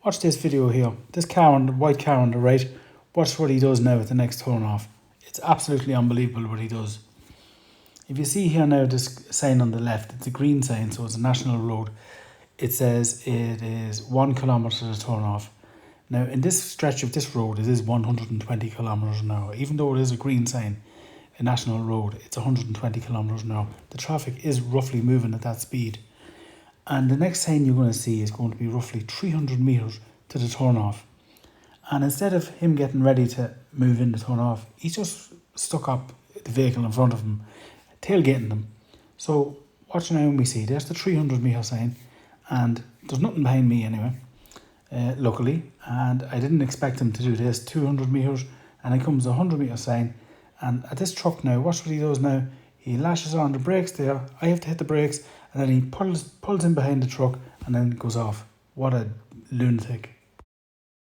Watch this video here. This car on the white car on the right. Watch what he does now at the next turn off. It's absolutely unbelievable what he does. If you see here now this sign on the left, it's a green sign, so it's a national road. It says it is 1 kilometre to turn off. Now in this stretch of this road, it is 120 kilometres an hour. Even though it is a green sign, a national road, it's 120 kilometres an hour. The traffic is roughly moving at that speed. And the next sign you're going to see is going to be roughly 300 metres to the turn off. And instead of him getting ready to move in the turn off, he's just stuck up the vehicle in front of him, tailgating them. So watch now when we see, there's the 300 metre sign, and there's nothing behind me anyway, luckily. And I didn't expect him to do this, 200 metres, and it comes a 100 metre sign. And at this truck now, watch what he does now. He lashes on the brakes there. I have to hit the brakes, and then he pulls in behind the truck and then goes off. What a lunatic.